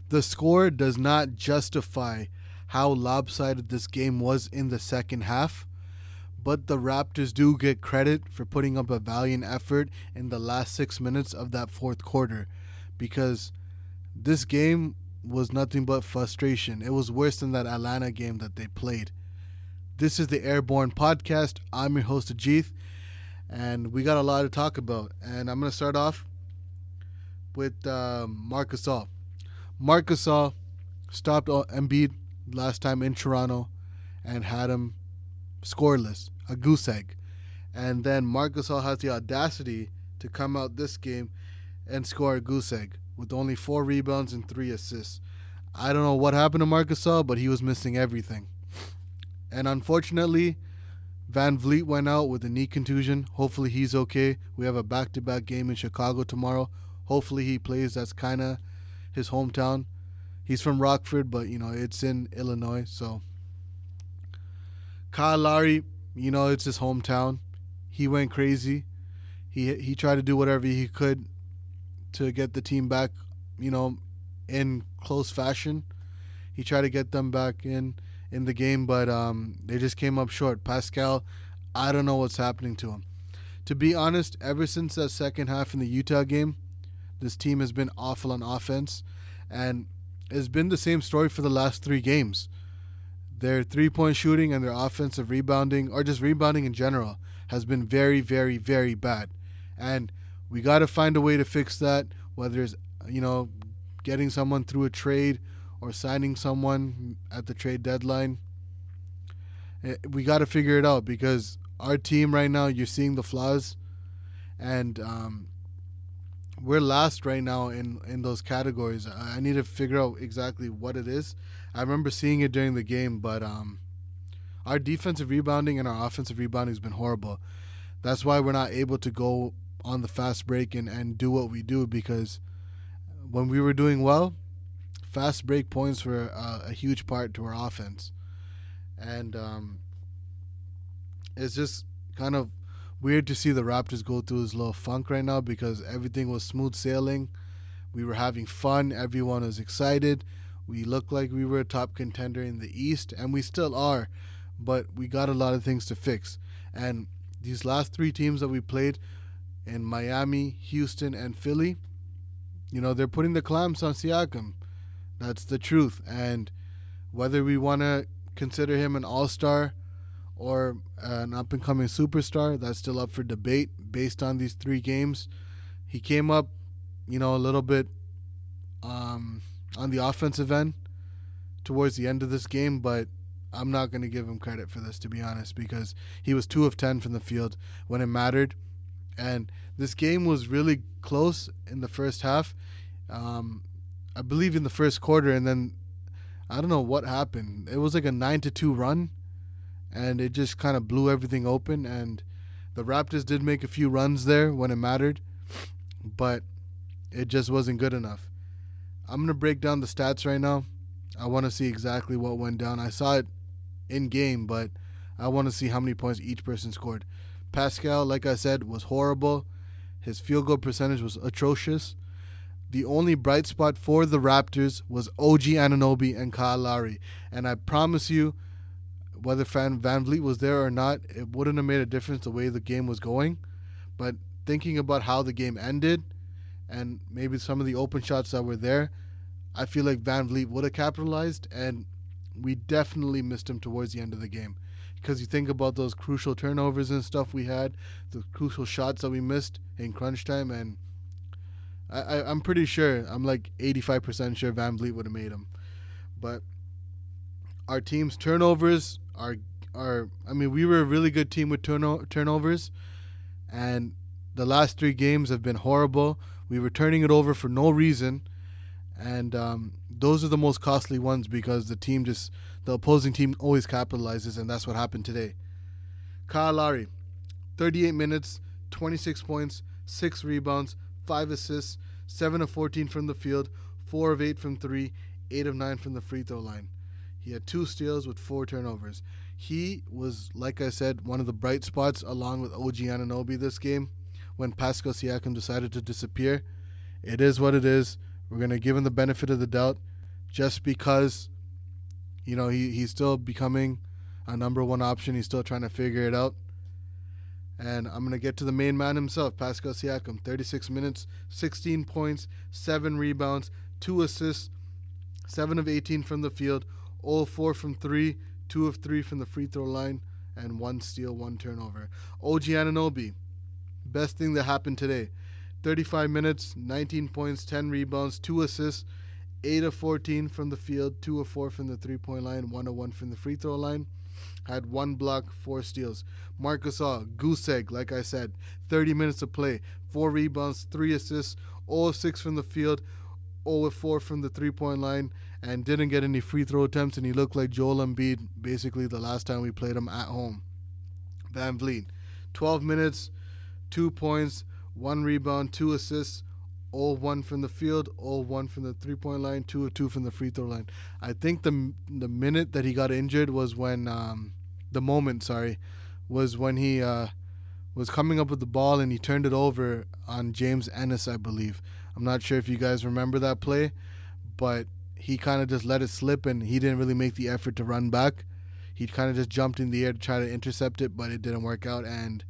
The score does not justify how lopsided this game was in the second half, but the Raptors do get credit for putting up a valiant effort in the last 6 minutes of that fourth quarter, because this game was nothing but frustration. It was worse than that Atlanta game that they played. This is the Airborne Podcast. I'm your host, Ajith, and we got a lot to talk about. And I'm going to start off with Marc Gasol. Marc Gasol stopped Embiid last time in Toronto and had him scoreless, a goose egg. And then Marc Gasol has the audacity to come out this game and score a goose egg with only 4 rebounds and 3 assists. I don't know what happened to Marc Gasol, but he was missing everything. And unfortunately, Van Vliet went out with a knee contusion. Hopefully he's okay. We have a back-to-back game in Chicago tomorrow. Hopefully he plays. That's kind of his hometown. He's from Rockford, but, it's in Illinois. So Kyle Lowry, it's his hometown. He went crazy. He tried to do whatever he could to get the team back, in close fashion. He tried to get them back in the game, but they just came up short. Pascal, I don't know what's happening to him. To be honest, ever since that second half in the Utah game, this team has been awful on offense, and it's been the same story for the last 3 games. Their three-point shooting and their offensive rebounding, or just rebounding in general, has been very, very, very bad. And we got to find a way to fix that, whether it's, getting someone through a trade or signing someone at the trade deadline. We got to figure it out, because our team right now, you're seeing the flaws, and we're last right now in those categories. I need to figure out exactly what it is. I remember seeing it during the game, but our defensive rebounding and our offensive rebounding has been horrible. That's why we're not able to go on the fast break and do what we do, because when we were doing well, fast break points were a huge part to our offense. And it's just kind of weird to see the Raptors go through this little funk right now, because everything was smooth sailing. We were having fun. Everyone was excited. We looked like we were a top contender in the East, and we still are, but we got a lot of things to fix. And these last 3 teams that we played in Miami, Houston, and Philly, they're putting the clamps on Siakam. That's the truth. And whether we want to consider him an all-star or an up-and-coming superstar, that's still up for debate based on these 3 games. He came up, a little bit on the offensive end towards the end of this game, but I'm not going to give him credit for this, to be honest, because he was 2 of 10 from the field when it mattered. And this game was really close in the first half. I believe in the first quarter, and then I don't know what happened. It was like a 9-2 run, and it just kind of blew everything open. And the Raptors did make a few runs there when it mattered, but it just wasn't good enough. I'm going to break down the stats right now. I want to see exactly what went down. I saw it in game, but I want to see how many points each person scored. Pascal, like I said, was horrible. His field goal percentage was atrocious. The only bright spot for the Raptors was OG Anunoby and Kyle Lowry. And I promise you, whether Van Vliet was there or not, it wouldn't have made a difference the way the game was going. But thinking about how the game ended and maybe some of the open shots that were there, I feel like Van Vliet would have capitalized, and we definitely missed him towards the end of the game. Because you think about those crucial turnovers and stuff we had, the crucial shots that we missed in crunch time, and I'm pretty sure, I'm like 85% sure Van Vliet would have made them. But our team's turnovers are we were a really good team with turnovers, and the last 3 games have been horrible. We were turning it over for no reason, and those are the most costly ones, because the opposing team always capitalizes, and that's what happened today. Kyle Lowry, 38 minutes, 26 points, 6 rebounds, 5 assists, 7 of 14 from the field, 4 of 8 from 3, 8 of 9 from the free throw line. He had 2 steals with 4 turnovers. He was, like I said, one of the bright spots along with OG Anunoby this game when Pascal Siakam decided to disappear. It is what it is. We're going to give him the benefit of the doubt just because, he's still becoming a number one option. He's still trying to figure it out. And I'm going to get to the main man himself, Pascal Siakam. 36 minutes, 16 points, 7 rebounds, 2 assists, 7 of 18 from the field, all 4 from 3, 2 of 3 from the free throw line, and 1 steal, 1 turnover. OG Anunoby, best thing that happened today. 35 minutes, 19 points, 10 rebounds, 2 assists, 8 of 14 from the field, 2 of 4 from the three-point line, 1 of 1 from the free throw line. Had 1 block, 4 steals. Marc Gasol, goose egg, like I said. 30 minutes of play, 4 rebounds, 3 assists, 0 of 6 from the field, 0 of 4 from the three-point line, and didn't get any free throw attempts, and he looked like Joel Embiid basically the last time we played him at home. Van Vliet, 12 minutes, 2 points, 1 rebound, 2 assists, 0 of 1 from the field, 0 of 1 from the three-point line, 2 of 2 from the free throw line. I think the minute that he got injured was when was when he was coming up with the ball and he turned it over on James Ennis, I believe. I'm not sure if you guys remember that play, but he kind of just let it slip and he didn't really make the effort to run back. He kind of just jumped in the air to try to intercept it, but it didn't work out, and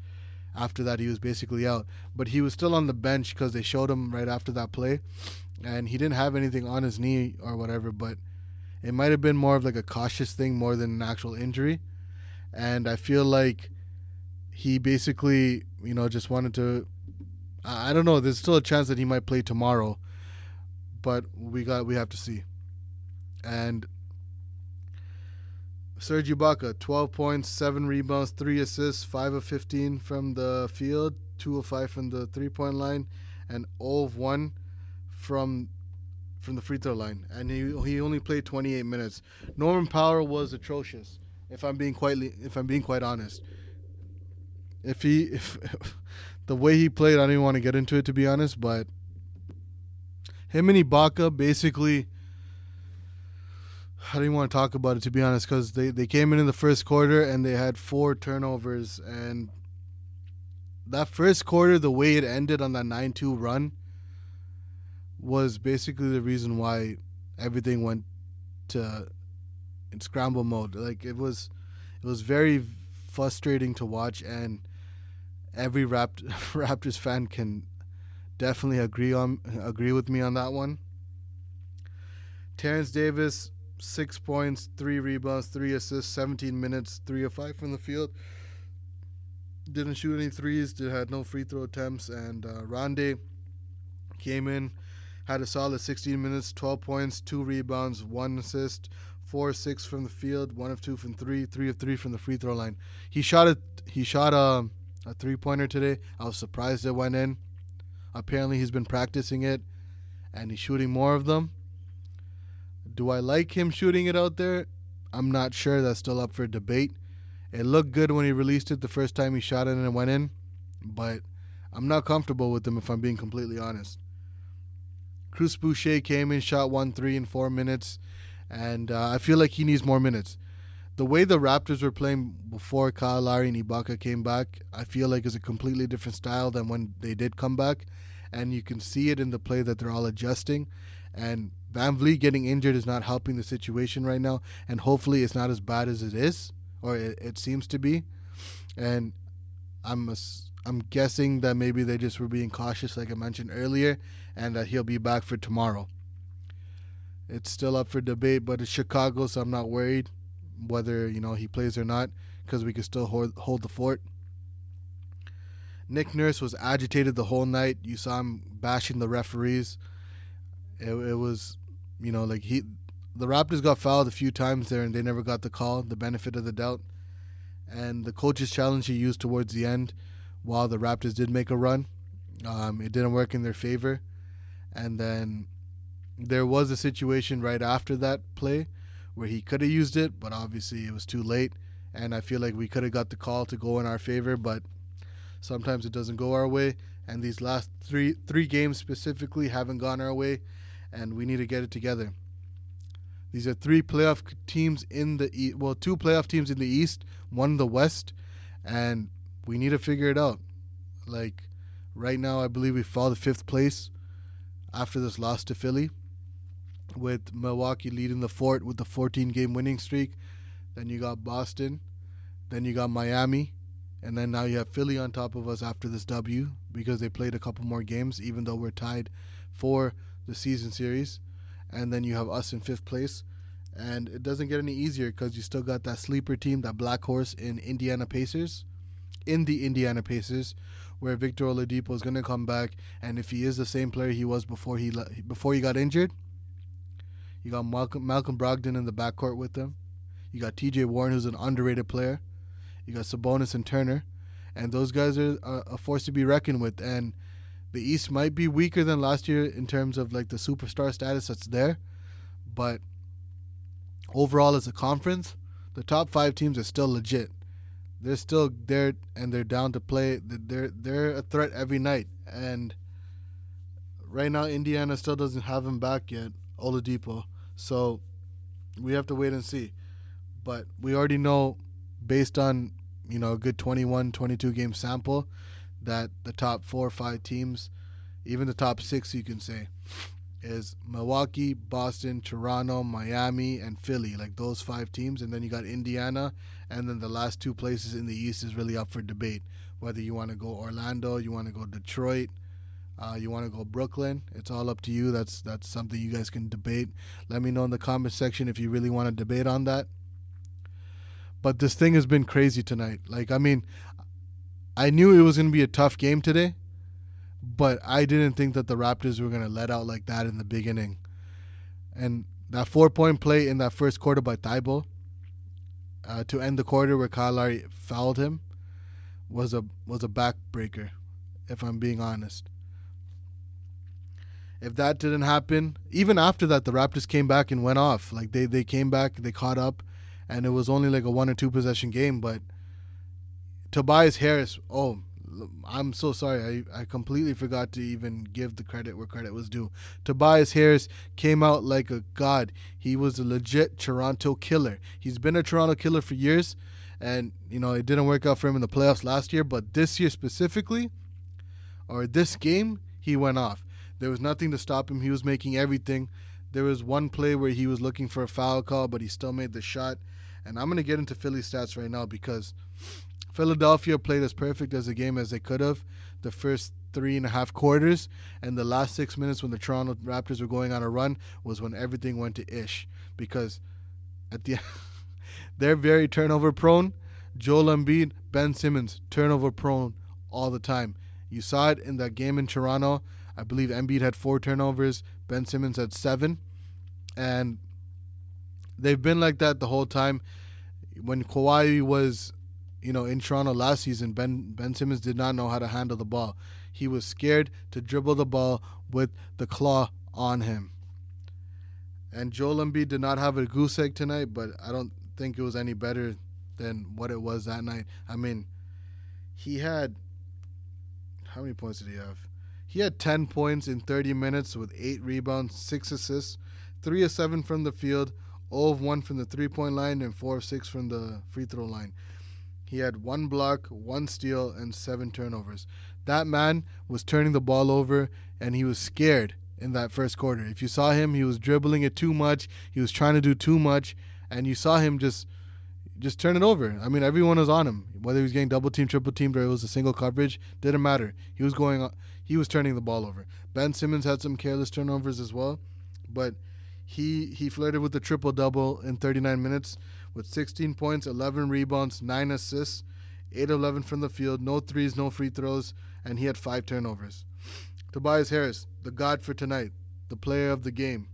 after that he was basically out. But he was still on the bench because they showed him right after that play, and he didn't have anything on his knee or whatever, but it might have been more of like a cautious thing more than an actual injury. And I feel like he basically, just wanted to, I don't know, there's still a chance that he might play tomorrow, but we have to see. And Serge Ibaka, 12 points, 7 rebounds, 3 assists, 5 of 15 from the field, 2 of 5 from the three-point line, and 0 of 1 from the free throw line. And he only played 28 minutes. Norman Powell was atrocious, if I'm being quite honest. If the way he played, I don't even want to get into it, to be honest, but him and Ibaka basically, I don't even want to talk about it, to be honest, because they came in the first quarter and they had 4 turnovers. And that first quarter, the way it ended on that 9-2 run, was basically the reason why everything went in scramble mode. Like, it was very frustrating to watch, and every Raptors fan can definitely agree with me on that one. Terrence Davis, 6 points, 3 rebounds, 3 assists, 17 minutes, 3 of 5 from the field. Didn't shoot any threes, had no free throw attempts. And Rondé came in, had a solid 16 minutes, 12 points, 2 rebounds, 1 assist, 4 of 6 from the field, 1 of 2 from 3, 3 of 3 from the free throw line. He shot a three-pointer today. I was surprised it went in. Apparently he's been practicing it, and he's shooting more of them. Do I like him shooting it out there? I'm not sure. That's still up for debate. It looked good when he released it the first time he shot it and it went in, but I'm not comfortable with him, if I'm being completely honest. Chris Boucher came in, shot 1-3 in 4 minutes, and I feel like he needs more minutes. The way the Raptors were playing before Kyle Lowry and Ibaka came back, I feel like is a completely different style than when they did come back, and you can see it in the play that they're all adjusting. And Van Vliet getting injured is not helping the situation right now, and hopefully it's not as bad as it is, or it seems to be. And I'm guessing that maybe they just were being cautious, like I mentioned earlier, and that he'll be back for tomorrow. It's still up for debate, but it's Chicago, so I'm not worried whether he plays or not, because we can still hold the fort. Nick Nurse was agitated the whole night. You saw him bashing the referees. It was, the Raptors got fouled a few times there and they never got the call, the benefit of the doubt. And the coach's challenge he used towards the end, while the Raptors did make a run, it didn't work in their favor. And then there was a situation right after that play where he could have used it, but obviously it was too late. And I feel like we could have got the call to go in our favor, but sometimes it doesn't go our way. And these last three games specifically haven't gone our way, and we need to get it together. These are three playoff teams in the two playoff teams in the East, one in the West, and we need to figure it out. Like right now, I believe we fall to fifth place after this loss to Philly, with Milwaukee leading the fort with the 14-game winning streak. Then you got Boston, then you got Miami, and then now you have Philly on top of us after this W because they played a couple more games, even though we're tied for the season series. And then you have us in fifth place. And it doesn't get any easier because you still got that sleeper team, that black horse in the Indiana Pacers, where Victor Oladipo is going to come back. And if he is the same player he was before he got injured, you got Malcolm Brogdon in the backcourt with them. You got T.J. Warren, who's an underrated player. You got Sabonis and Turner. And those guys are a force to be reckoned with. And the East might be weaker than last year in terms of like the superstar status that's there. But overall as a conference, the top 5 teams are still legit. They're still there and they're down to play. They're a threat every night. And right now Indiana still doesn't have him back yet, Oladipo. So we have to wait and see. But we already know, based on a good 21, 22 game sample, that the top 4 or 5 teams, even the top 6 you can say, is Milwaukee, Boston, Toronto, Miami, and Philly. Like those 5 teams. And then you got Indiana. And then the last 2 places in the East is really up for debate. Whether you want to go Orlando, you want to go Detroit, you want to go Brooklyn. It's all up to you. That's something you guys can debate. Let me know in the comment section if you really want to debate on that. But this thing has been crazy tonight. Like, I mean, I knew it was going to be a tough game today, but I didn't think that the Raptors were going to let out like that in the beginning. And that 4-point play in that first quarter by Thibault to end the quarter where Kyle Lowry fouled him was a backbreaker, if I'm being honest. If that didn't happen, even after that, the Raptors came back and went off. Like they came back, they caught up, and it was only like a 1 or 2 possession game. But Tobias Harris, I'm so sorry. I completely forgot to even give the credit where credit was due. Tobias Harris came out like a god. He was a legit Toronto killer. He's been a Toronto killer for years, and it didn't work out for him in the playoffs last year. But this year specifically, or this game, he went off. There was nothing to stop him. He was making everything. There was one play where he was looking for a foul call, but he still made the shot. And I'm going to get into Philly stats right now because Philadelphia played as perfect as a game as they could have the first 3.5 quarters. And the last 6 minutes when the Toronto Raptors were going on a run was when everything went to ish. Because at the they're very turnover prone. Joel Embiid, Ben Simmons, turnover prone all the time. You saw it in that game in Toronto. I believe Embiid had 4 turnovers. Ben Simmons had 7. And they've been like that the whole time. When Kawhi was, in Toronto last season, Ben Simmons did not know how to handle the ball. He was scared to dribble the ball with the claw on him. And Joel Embiid did not have a goose egg tonight, but I don't think it was any better than what it was that night. I mean, he had, how many points did he have? He had 10 points in 30 minutes with 8 rebounds, 6 assists, 3 of 7 from the field, 0 of 1 from the 3-point line, and 4 of 6 from the free throw line. He had 1 block, 1 steal, and 7 turnovers. That man was turning the ball over, and he was scared in that first quarter. If you saw him, he was dribbling it too much. He was trying to do too much, and you saw him just turn it over. I mean, everyone was on him. Whether he was getting double teamed, triple teamed, or it was a single coverage, didn't matter. He was turning the ball over. Ben Simmons had some careless turnovers as well, but he flirted with the triple-double in 39 minutes with 16 points, 11 rebounds, 9 assists, 8 of 11 from the field, no threes, no free throws, and he had 5 turnovers. Tobias Harris, the god for tonight, the player of the game.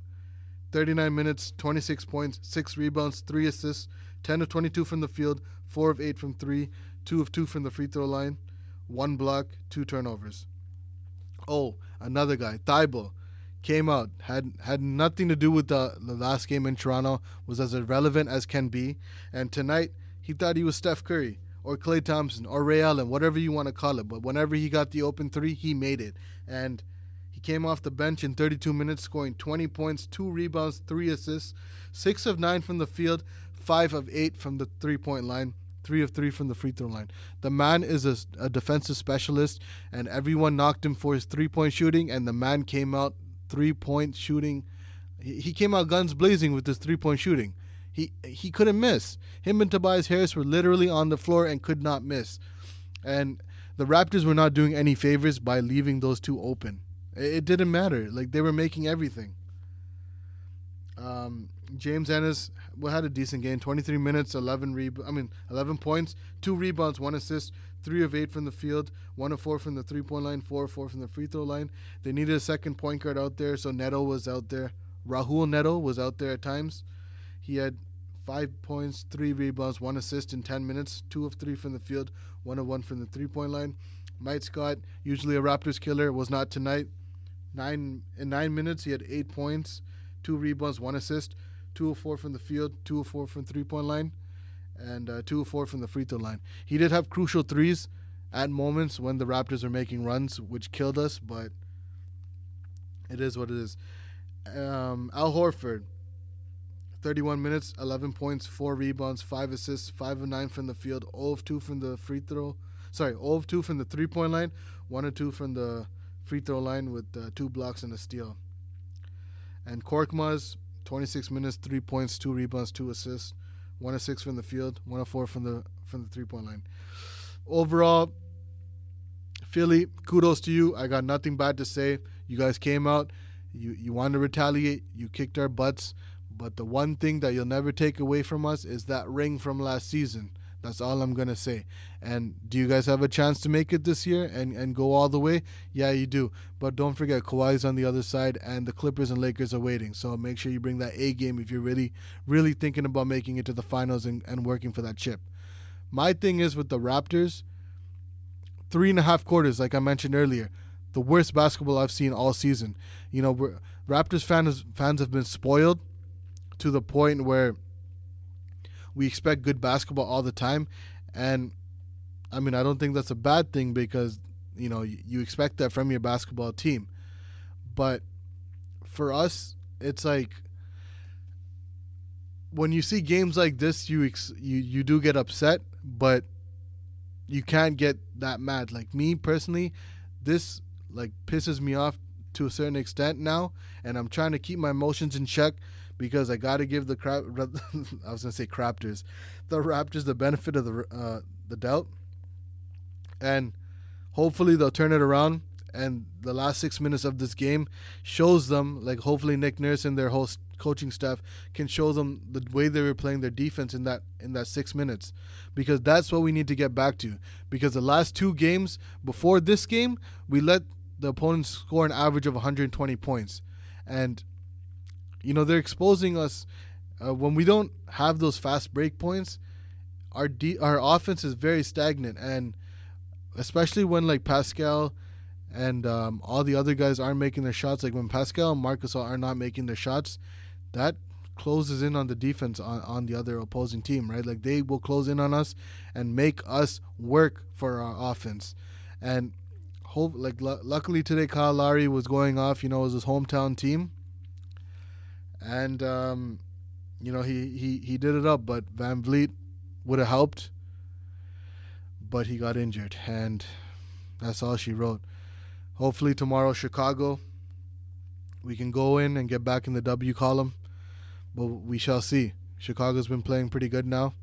39 minutes, 26 points, 6 rebounds, 3 assists, 10 of 22 from the field, 4 of 8 from 3, 2 of 2 from the free throw line, 1 block, 2 turnovers. Oh, another guy, Thibault, came out, had nothing to do with the last game in Toronto, was as irrelevant as can be, and tonight he thought he was Steph Curry or Klay Thompson or Ray Allen, whatever you want to call it, but whenever he got the open 3, he made it, and he came off the bench in 32 minutes, scoring 20 points, 2 rebounds, 3 assists, 6 of 9 from the field, 5 of 8 from the three-point line, 3 of 3 from the free throw line. The man is a defensive specialist, and everyone knocked him for his three-point shooting, and the man came out three-point shooting. He came out guns blazing with his three-point shooting. He couldn't miss. Him and Tobias Harris were literally on the floor and could not miss. And the Raptors were not doing any favors by leaving those two open. It didn't matter. Like, they were making everything. James Ennis had a decent game. 23 minutes, 11 points, 2 rebounds, 1 assist, 3 of 8 from the field, 1 of 4 from the three-point line, 4 of 4 from the free throw line. They needed a second point guard out there, so Neto was out there. Rahul Neto was out there at times. He had 5 points, 3 rebounds, 1 assist in 10 minutes, 2 of 3 from the field, 1 of 1 from the three-point line. Mike Scott, usually a Raptors killer, was not tonight. In 9 minutes, he had 8 points, 2 rebounds, 1 assist, 2 of 4 from the field, 2 of 4 from three-point line, and 2 of 4 from the free throw line. He did have crucial threes at moments when the Raptors were making runs, which killed us, but it is what it is. Al Horford, 31 minutes, 11 points, 4 rebounds, 5 assists, 5 of 9 from the field, 0 of 2 from the 0 of 2 from the three-point line, 1 of 2 from the free throw line with 2 blocks and a steal. And Korkmaz, 26 minutes, 3 points, 2 rebounds, 2 assists, 1 of 6 from the field, 1 of 4 from the three-point line. Overall, Philly, kudos to you. I got nothing bad to say. You guys came out. You wanted to retaliate. You kicked our butts. But the one thing that you'll never take away from us is that ring from last season. That's all I'm going to say. And do you guys have a chance to make it this year and go all the way? Yeah, you do. But don't forget, Kawhi's on the other side, and the Clippers and Lakers are waiting. So make sure you bring that A game if you're really, really thinking about making it to the finals and working for that chip. My thing is with the Raptors, 3.5 quarters, like I mentioned earlier, the worst basketball I've seen all season. You know, Raptors fans have been spoiled to the point where we expect good basketball all the time. And, I mean, I don't think that's a bad thing because, you know, you expect that from your basketball team. But for us, it's like when you see games like this, you do get upset, but you can't get that mad. Like me personally, this like pisses me off to a certain extent now, and I'm trying to keep my emotions in check because I got to give the Raptors the benefit of the doubt, and hopefully they'll turn it around. And the last 6 minutes of this game shows them, like hopefully Nick Nurse and their whole coaching staff can show them the way they were playing their defense in that 6 minutes, because that's what we need to get back to. Because the last 2 games before this game, we let the opponents score an average of 120 points, and you know they're exposing us when we don't have those fast break points. Our offense is very stagnant, and especially when like Pascal and all the other guys aren't making their shots. Like when Pascal and Marcus are not making their shots, that closes in on the defense on the other opposing team, right? Like they will close in on us and make us work for our offense. And luckily today Kyle Lowry was going off. You know, it was his hometown team, and you know he did it up. But Van Vliet would have helped, but he got injured, and that's all she wrote. Hopefully tomorrow, Chicago, we can go in and get back in the W column, but we shall see. Chicago's been playing pretty good now.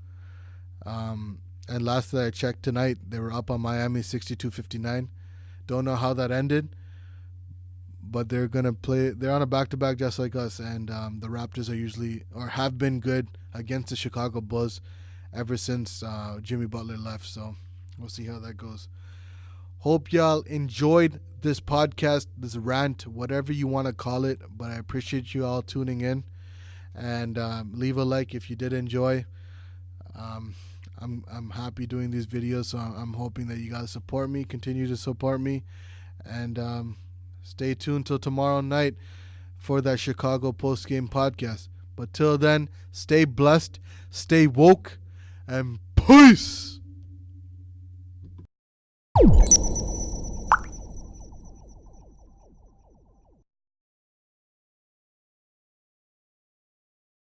And last that I checked tonight, they were up on Miami 62-59. Don't know how that ended, but they're gonna play. They're on a back-to-back just like us, and the Raptors are usually or have been good against the Chicago Bulls ever since Jimmy Butler left. So we'll see how that goes. Hope y'all enjoyed this podcast, this rant, whatever you want to call it. But I appreciate you all tuning in, and leave a like if you did enjoy. I'm happy doing these videos, so I'm hoping that you guys support me, continue to support me, and stay tuned till tomorrow night for that Chicago post-game podcast. But till then, stay blessed, stay woke, and peace.